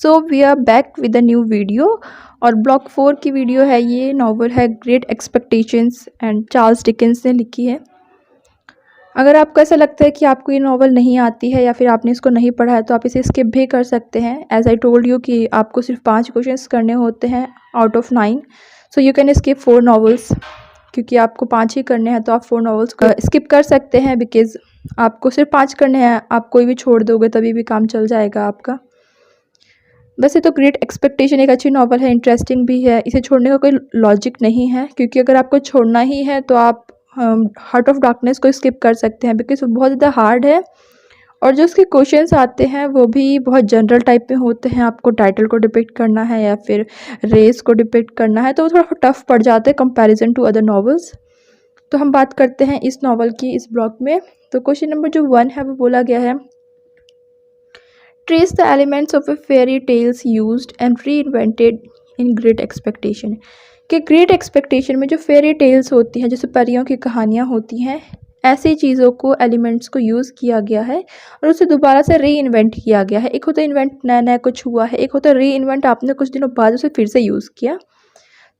So we are back with a new video. और block 4 की video है। ये नॉवल है Great Expectations and Charles Dickens ने लिखी है। अगर आपको ऐसा लगता है कि आपको ये नॉवल नहीं आती है या फिर आपने इसको नहीं पढ़ा है तो आप इसे स्किप भी कर सकते हैं। एज आई टोल्ड यू कि आपको सिर्फ 5 क्वेश्चंस करने होते हैं out of 9। So you can skip 4 novels. क्योंकि आपको 5 ही करने हैं तो आप 4 नॉवल्स को स्किप कर सकते हैं, बिकॉज आपको सिर्फ 5 करने हैं। आप कोई भी छोड़ दोगे तभी भी काम चल जाएगा आपका। वैसे तो ग्रेट एक्सपेक्टेशन एक अच्छी नॉवल है, इंटरेस्टिंग भी है। इसे छोड़ने का कोई लॉजिक नहीं है, क्योंकि अगर आपको छोड़ना ही है तो आप हार्ट ऑफ डार्कनेस को स्किप कर सकते हैं, बिकॉज वो बहुत ज़्यादा हार्ड है। और जो उसके क्वेश्चंस आते हैं वो भी बहुत जनरल टाइप में होते हैं। आपको टाइटल को डिपिक्ट करना है या फिर रेस को डिपिक्ट करना है तो वो थोड़ा टफ पड़ जाता है कंपैरिजन टू अदर नॉवेल्स। तो हम बात करते हैं इस नॉवल की इस ब्लॉक में। तो क्वेश्चन नंबर जो 1 है वो बोला गया है, trace the elements of a fairy tales used and reinvented in Great Expectation. कि ग्रेट एक्सपेक्टेशन में जो फेयरी टेल्स होती हैं, जैसे परियों की कहानियाँ होती हैं, ऐसी चीज़ों को एलिमेंट्स को यूज़ किया गया है और उसे दोबारा से री इन्वेंट किया गया है। एक होता है इन्वेंट, नया नया कुछ हुआ है। एक होता है री इन्वेंट, आपने कुछ दिनों बाद उसे फिर से यूज़ किया।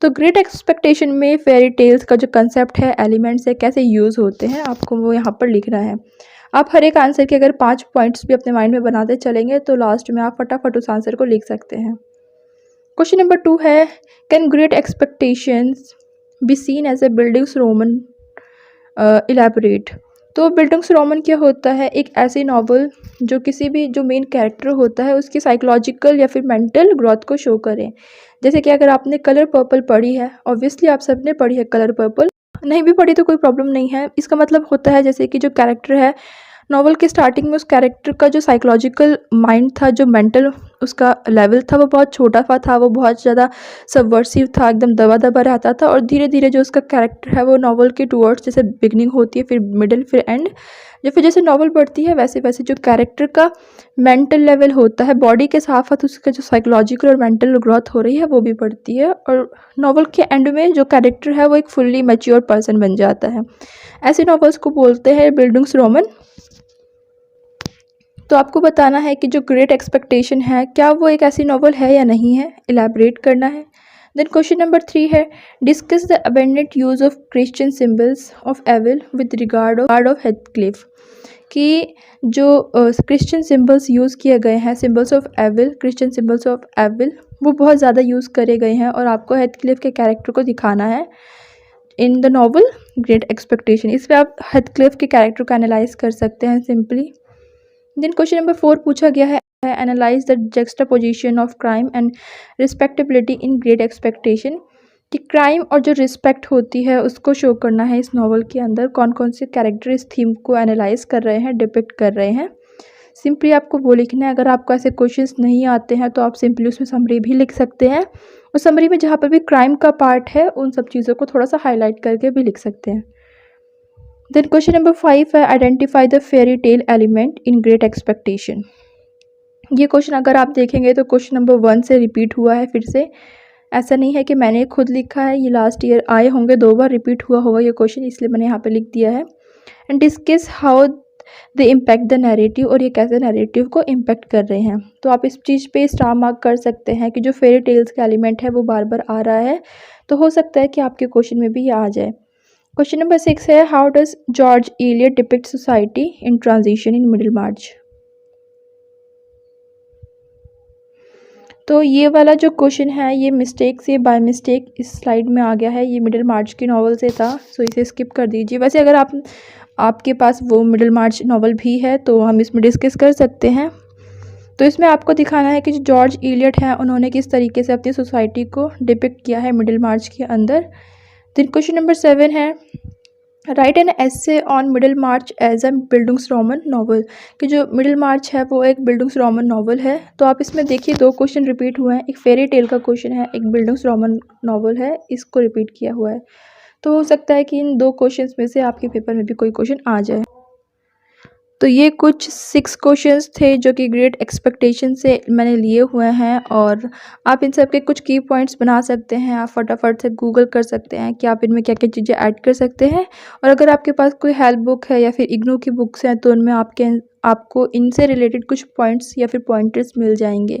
तो ग्रेट एक्सपेक्टेशन में फेयरी टेल्स का जो कंसेप्ट है, एलिमेंट्स है, कैसे यूज़ होते हैं, आपको वो यहाँ पर लिखना है। आप हर एक आंसर के अगर 5 पॉइंट्स भी अपने माइंड में बनाते चलेंगे तो लास्ट में आप फटाफट उस आंसर को लिख सकते हैं। क्वेश्चन नंबर 2 है, can Great Expectations be seen as a bildungsroman elaborate. तो बिल्डिंग्स रोमन क्या होता है, एक ऐसी नॉवल जो किसी भी जो मेन कैरेक्टर होता है उसकी साइकोलॉजिकल या फिर मेंटल ग्रोथ को शो करें। जैसे कि अगर आपने कलर पर्पल पढ़ी है, ऑब्वियसली आप सबने पढ़ी है कलर पर्पल, नहीं भी पढ़ी तो कोई प्रॉब्लम नहीं है। इसका मतलब होता है जैसे कि जो कैरेक्टर है नॉवल के स्टार्टिंग में, उस कैरेक्टर का जो साइकोलॉजिकल माइंड था, जो मेंटल उसका लेवल था, वो बहुत छोटा सा था, वो बहुत ज़्यादा सबवर्सिव था, एकदम दबा दबा रहता था। और धीरे धीरे जो उसका कैरेक्टर है वो नॉवल के टूवर्ड्स, जैसे बिगनिंग होती है, फिर मिडिल, फिर एंड, जो फिर जैसे नॉवल बढ़ती है वैसे वैसे जो कैरेक्टर का मेंटल लेवल होता है, बॉडी के साथ साथ उसका जो साइकोलॉजिकल और मेंटल ग्रोथ हो रही है वो भी बढ़ती है। और नॉवल के एंड में जो कैरेक्टर है वो एक फुल्ली मैच्योर पर्सन बन जाता है। ऐसे नॉवल्स को बोलते हैं बिल्डिंग्स रोमन। तो आपको बताना है कि जो ग्रेट एक्सपेक्टेशन है क्या वो एक ऐसी नॉवल है या नहीं है, इलैबोरेट करना है। देन क्वेश्चन नंबर 3 है, discuss the abundant use of Christian symbols of evil with regard of Heathcliff. कि जो क्रिश्चियन सिंबल्स यूज़ किए गए हैं, symbols of evil, Christian symbols of evil, वो बहुत ज़्यादा यूज़ करे गए हैं और आपको हेथक्लिफ के कैरेक्टर को दिखाना है in the novel great expectation. इस पर आप हेथक्लिफ के कैरेक्टर को एनालाइज कर सकते हैं सिंपली। देन क्वेश्चन नंबर 4 पूछा गया है, analyse the juxtaposition of crime and respectability in Great Expectation. कि क्राइम और जो रिस्पेक्ट होती है उसको शो करना है इस नॉवल के अंदर। कौन कौन से कैरेक्टर इस थीम को एनालाइज कर रहे हैं, डिपिक्ट कर रहे हैं, सिंपली आपको वो लिखना है। अगर आपको ऐसे क्वेश्चंस नहीं आते हैं तो आप सिंपली उसमें समरी भी लिख सकते हैं। उस समरी में जहाँ पर भी क्राइम का पार्ट है उन सब चीज़ों को थोड़ा सा हाईलाइट करके भी लिख सकते हैं। देन क्वेश्चन नंबर 5 है, identify the fairy tale element in Great Expectation. ये क्वेश्चन अगर आप देखेंगे तो क्वेश्चन नंबर 1 से रिपीट हुआ है फिर से। ऐसा नहीं है कि मैंने खुद लिखा है, ये लास्ट ईयर आए होंगे, 2 बार रिपीट हुआ होगा ये क्वेश्चन, इसलिए मैंने यहाँ पे लिख दिया है। And discuss how they impact the narrative, और ये कैसे नैरेटिव को इम्पैक्ट कर रहे हैं। तो आप इस चीज़ पे स्टार मार्क कर सकते हैं कि जो फेरी टेल्स का एलिमेंट है वो बार बार आ रहा है, तो हो सकता है कि आपके क्वेश्चन में भी ये आ जाए। क्वेश्चन नंबर 6 है, how does George Eliot depict society in transition in Middlemarch. तो ये वाला जो क्वेश्चन है ये मिस्टेक से बाय मिस्टेक इस स्लाइड में आ गया है, ये मिडिलमार्च की नॉवल से था, सो इसे स्किप कर दीजिए। वैसे अगर आपके पास वो मिडिलमार्च नॉवल भी है तो हम इसमें डिस्कस कर सकते हैं। तो इसमें आपको दिखाना है कि जो जॉर्ज एलियट है उन्होंने किस तरीके से अपनी सोसाइटी को डिपिक्ट किया है मिडिलमार्च के अंदर। तो क्वेश्चन नंबर 7 है, write an essay on Middlemarch as a bildungsroman novel. कि जो मिडिल मार्च है वो एक बिल्डिंग्स रोमन नॉवल है। तो आप इसमें देखिए 2 क्वेश्चन रिपीट हुए हैं, एक फेरी टेल का क्वेश्चन है, एक बिल्डिंग्स रोमन नॉवल है, इसको रिपीट किया हुआ है। तो हो सकता है कि इन 2 क्वेश्चंस में से आपके पेपर में भी कोई क्वेश्चन आ जाए। तो ये कुछ 6 क्वेश्चंस थे जो कि ग्रेट एक्सपेक्टेशन से मैंने लिए हुए हैं, और आप इन सब के कुछ की पॉइंट्स बना सकते हैं। आप फटाफट से गूगल कर सकते हैं कि आप इनमें क्या क्या चीज़ें ऐड कर सकते हैं। और अगर आपके पास कोई हेल्प बुक है या फिर इग्नू की बुक्स हैं तो उनमें आपको इनसे रिलेटेड कुछ पॉइंट्स या फिर पॉइंटर्स मिल जाएंगे।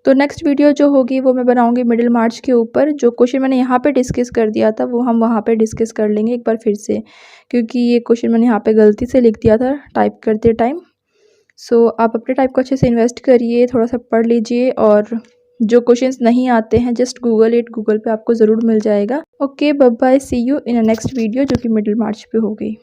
तो नेक्स्ट वीडियो जो होगी वो मैं बनाऊंगी मिडिल मार्च के ऊपर। जो क्वेश्चन मैंने यहाँ पे डिस्कस कर दिया था वो हम वहाँ पे डिस्कस कर लेंगे एक बार फिर से, क्योंकि ये क्वेश्चन मैंने यहाँ पे गलती से लिख दिया था टाइप करते टाइम। सो आप अपने टाइप को अच्छे से इन्वेस्ट करिए, थोड़ा सा पढ़ लीजिए, और जो क्वेश्चंस नहीं आते हैं जस्ट गूगल इट, गूगल पे आपको ज़रूर मिल जाएगा। Okay, bye bye, see you in a next video जो कि मिडिल मार्च पे होगी।